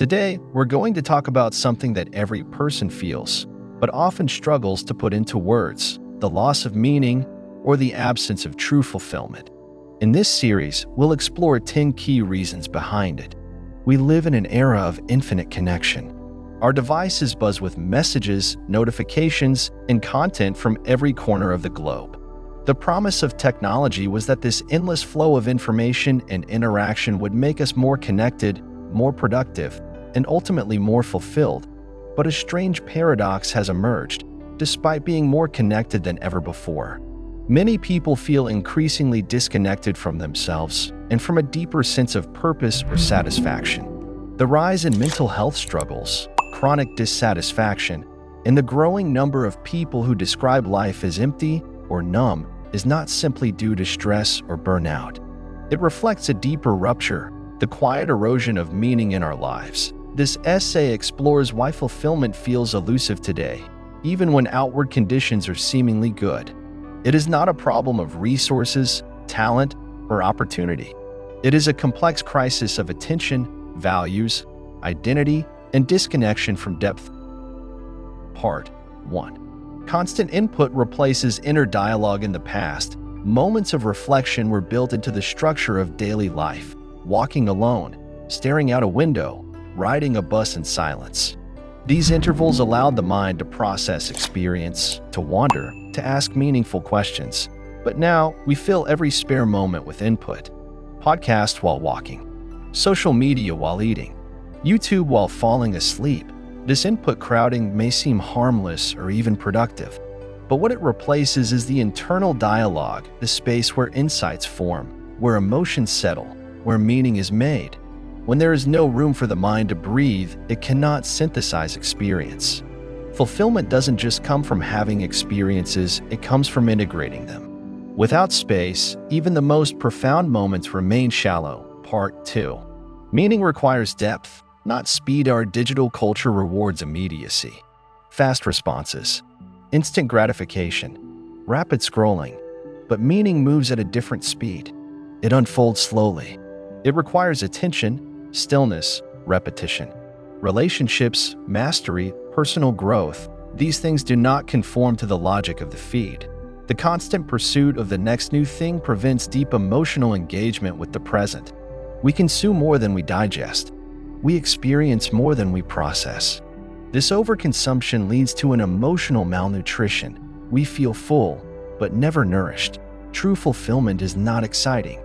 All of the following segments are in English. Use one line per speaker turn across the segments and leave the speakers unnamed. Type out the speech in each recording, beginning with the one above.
Today, we're going to talk about something that every person feels, but often struggles to put into words: the loss of meaning or the absence of true fulfillment. In this series, we'll explore 10 key reasons behind it. We live in an era of infinite connection. Our devices buzz with messages, notifications, and content from every corner of the globe. The promise of technology was that this endless flow of information and interaction would make us more connected, more productive, and ultimately more fulfilled. But a strange paradox has emerged. Despite being more connected than ever before, many people feel increasingly disconnected from themselves and from a deeper sense of purpose or satisfaction. The rise in mental health struggles, chronic dissatisfaction, and the growing number of people who describe life as empty or numb is not simply due to stress or burnout. It reflects a deeper rupture, the quiet erosion of meaning in our lives. This essay explores why fulfillment feels elusive today, even when outward conditions are seemingly good. It is not a problem of resources, talent, or opportunity. It is a complex crisis of attention, values, identity, and disconnection from depth. Part 1. Constant input replaces inner dialogue. In the past, moments of reflection were built into the structure of daily life: walking alone, staring out a window, riding a bus in silence. These intervals allowed the mind to process experience, to wander, to ask meaningful questions. But now, we fill every spare moment with input: podcast while walking, social media while eating, YouTube while falling asleep. This input crowding may seem harmless or even productive, but what it replaces is the internal dialogue, the space where insights form, where emotions settle, where meaning is made. When there is no room for the mind to breathe, it cannot synthesize experience. Fulfillment doesn't just come from having experiences, it comes from integrating them. Without space, even the most profound moments remain shallow. Part 2. Meaning requires depth, not speed. Our digital culture rewards immediacy, fast responses, instant gratification, rapid scrolling. But meaning moves at a different speed. It unfolds slowly. It requires attention, stillness, repetition. Relationships, mastery, personal growth, these things do not conform to the logic of the feed. The constant pursuit of the next new thing prevents deep emotional engagement with the present. We consume more than we digest. We experience more than we process. This overconsumption leads to an emotional malnutrition. We feel full, but never nourished. True fulfillment is not exciting.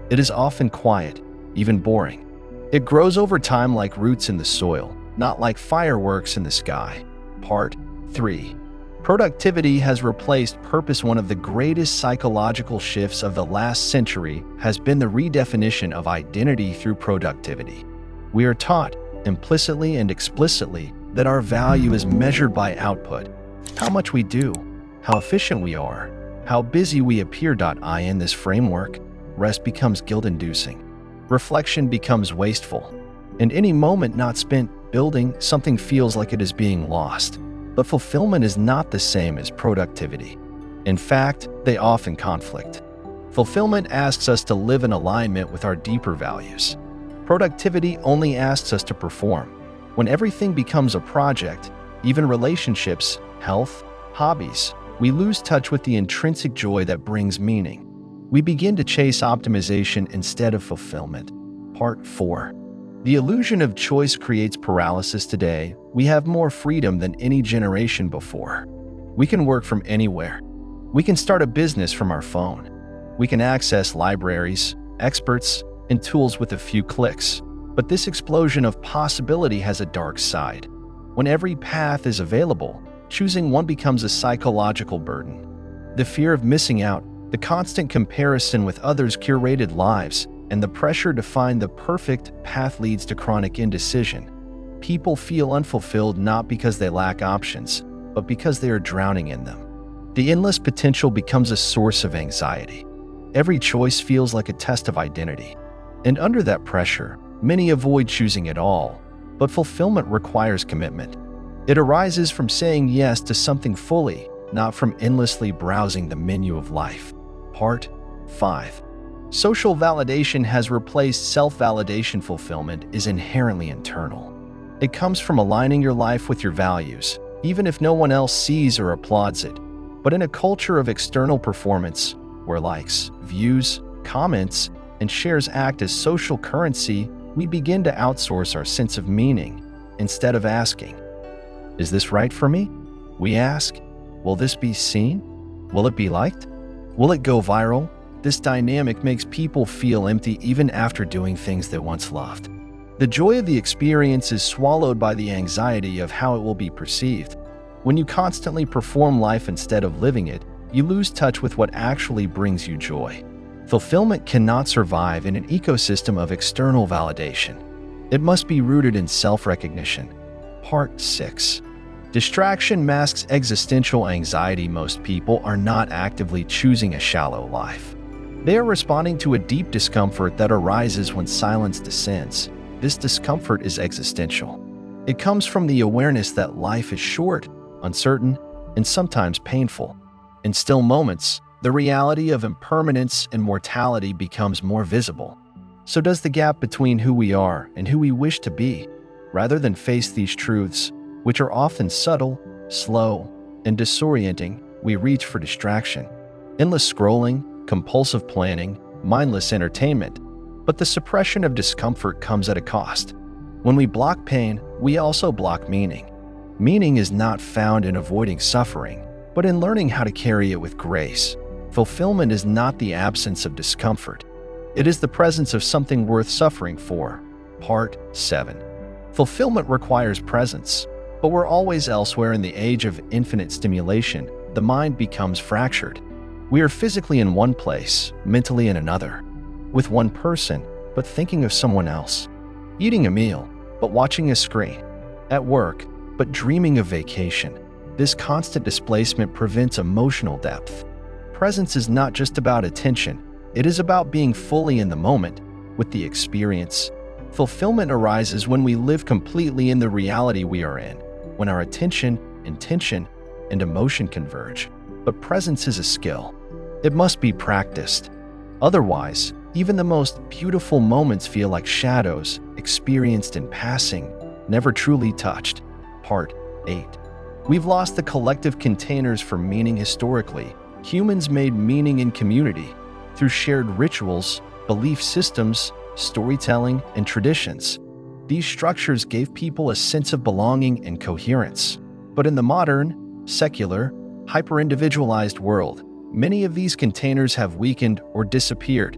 It is often quiet, even boring. It grows over time like roots in the soil, not like fireworks in the sky. Part 3. Productivity has replaced purpose. One of the greatest psychological shifts of the last century has been the redefinition of identity through productivity. We are taught, implicitly and explicitly, that our value is measured by output: how much we do, how efficient we are, how busy we appear. In this framework, rest becomes guilt-inducing. Reflection becomes wasteful, and any moment not spent building something feels like it is being lost. But fulfillment is not the same as productivity. In fact, they often conflict. Fulfillment asks us to live in alignment with our deeper values. Productivity only asks us to perform. When everything becomes a project, even relationships, health, hobbies, we lose touch with the intrinsic joy that brings meaning. We begin to chase optimization instead of fulfillment. Part 4. The illusion of choice creates paralysis. Today, we have more freedom than any generation before. We can work from anywhere. We can start a business from our phone. We can access libraries, experts, and tools with a few clicks. But this explosion of possibility has a dark side. When every path is available, choosing one becomes a psychological burden. The fear of missing out, the constant comparison with others' curated lives, and the pressure to find the perfect path leads to chronic indecision. People feel unfulfilled not because they lack options, but because they are drowning in them. The endless potential becomes a source of anxiety. Every choice feels like a test of identity. And under that pressure, many avoid choosing at all. But fulfillment requires commitment. It arises from saying yes to something fully, not from endlessly browsing the menu of life. Part 5. Social validation has replaced self-validation. Fulfillment is inherently internal. It comes from aligning your life with your values, even if no one else sees or applauds it. But in a culture of external performance, where likes, views, comments, and shares act as social currency, we begin to outsource our sense of meaning. Instead of asking, "Is this right for me?" we ask, "Will this be seen? Will it be liked? Will it go viral?" This dynamic makes people feel empty even after doing things they once loved. The joy of the experience is swallowed by the anxiety of how it will be perceived. When you constantly perform life instead of living it, you lose touch with what actually brings you joy. Fulfillment cannot survive in an ecosystem of external validation. It must be rooted in self-recognition. Part 6. Distraction masks existential anxiety. Most people are not actively choosing a shallow life. They are responding to a deep discomfort that arises when silence descends. This discomfort is existential. It comes from the awareness that life is short, uncertain, and sometimes painful. In still moments, the reality of impermanence and mortality becomes more visible. So does the gap between who we are and who we wish to be. Rather than face these truths, which are often subtle, slow, and disorienting, we reach for distraction. Endless scrolling, compulsive planning, mindless entertainment. But the suppression of discomfort comes at a cost. When we block pain, we also block meaning. Meaning is not found in avoiding suffering, but in learning how to carry it with grace. Fulfillment is not the absence of discomfort. It is the presence of something worth suffering for. Part 7. Fulfillment requires presence, but we're always elsewhere. In the age of infinite stimulation, the mind becomes fractured. We are physically in one place, mentally in another. With one person, but thinking of someone else. Eating a meal, but watching a screen. At work, but dreaming of vacation. This constant displacement prevents emotional depth. Presence is not just about attention, it is about being fully in the moment, with the experience. Fulfillment arises when we live completely in the reality we are in, when our attention, intention, and emotion converge. But presence is a skill. It must be practiced. Otherwise, even the most beautiful moments feel like shadows, experienced in passing, never truly touched. Part 8. We've lost the collective containers for meaning. Historically, humans made meaning in community, through shared rituals, belief systems, storytelling, and traditions. These structures gave people a sense of belonging and coherence. But in the modern, secular, hyper-individualized world, many of these containers have weakened or disappeared.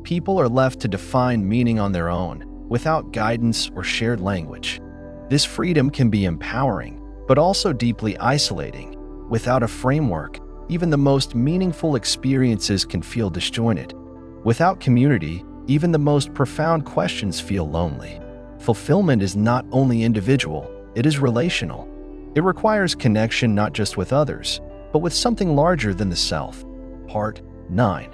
People are left to define meaning on their own, without guidance or shared language. This freedom can be empowering, but also deeply isolating. Without a framework, even the most meaningful experiences can feel disjointed. Without community, even the most profound questions feel lonely. Fulfillment is not only individual, it is relational. It requires connection not just with others, but with something larger than the self. Part 9.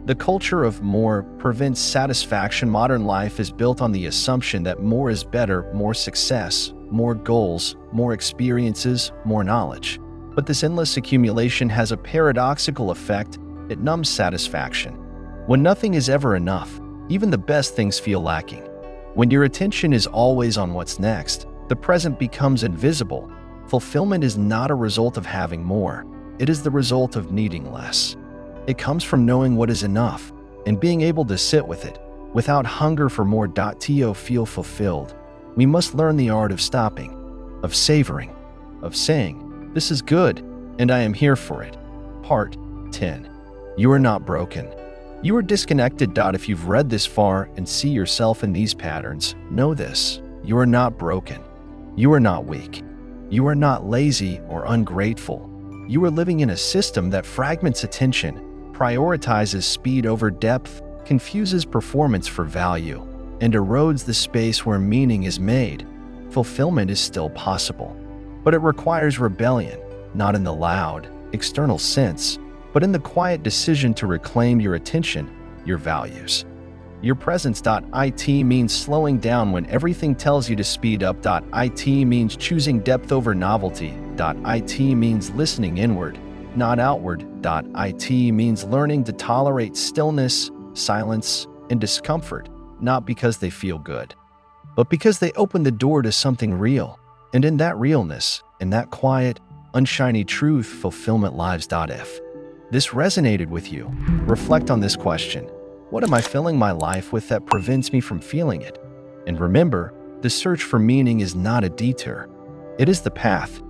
The culture of more prevents satisfaction. Modern life is built on the assumption that more is better, more success, more goals, more experiences, more knowledge. But this endless accumulation has a paradoxical effect. It numbs satisfaction. When nothing is ever enough, even the best things feel lacking. When your attention is always on what's next, the present becomes invisible. Fulfillment is not a result of having more. It is the result of needing less. It comes from knowing what is enough and being able to sit with it without hunger for more. To feel fulfilled, we must learn the art of stopping, of savoring, of saying, "This is good, and I am here for it." Part 10. You are not broken. You are disconnected. If you've read this far and see yourself in these patterns, know this: you are not broken. You are not weak. You are not lazy or ungrateful. You are living in a system that fragments attention, prioritizes speed over depth, confuses performance for value, and erodes the space where meaning is made. Fulfillment is still possible, but it requires rebellion, not in the loud, external sense, but in the quiet decision to reclaim your attention, your values. Your presence. It means slowing down when everything tells you to speed up. It means choosing depth over novelty. It means listening inward, not outward. It means learning to tolerate stillness, silence, and discomfort, not because they feel good, but because they open the door to something real. And in that realness, in that quiet, unshiny truth, fulfillment lives. If this resonated with you, reflect on this question. What am I filling my life with that prevents me from feeling it? And remember, the search for meaning is not a detour. It is the path.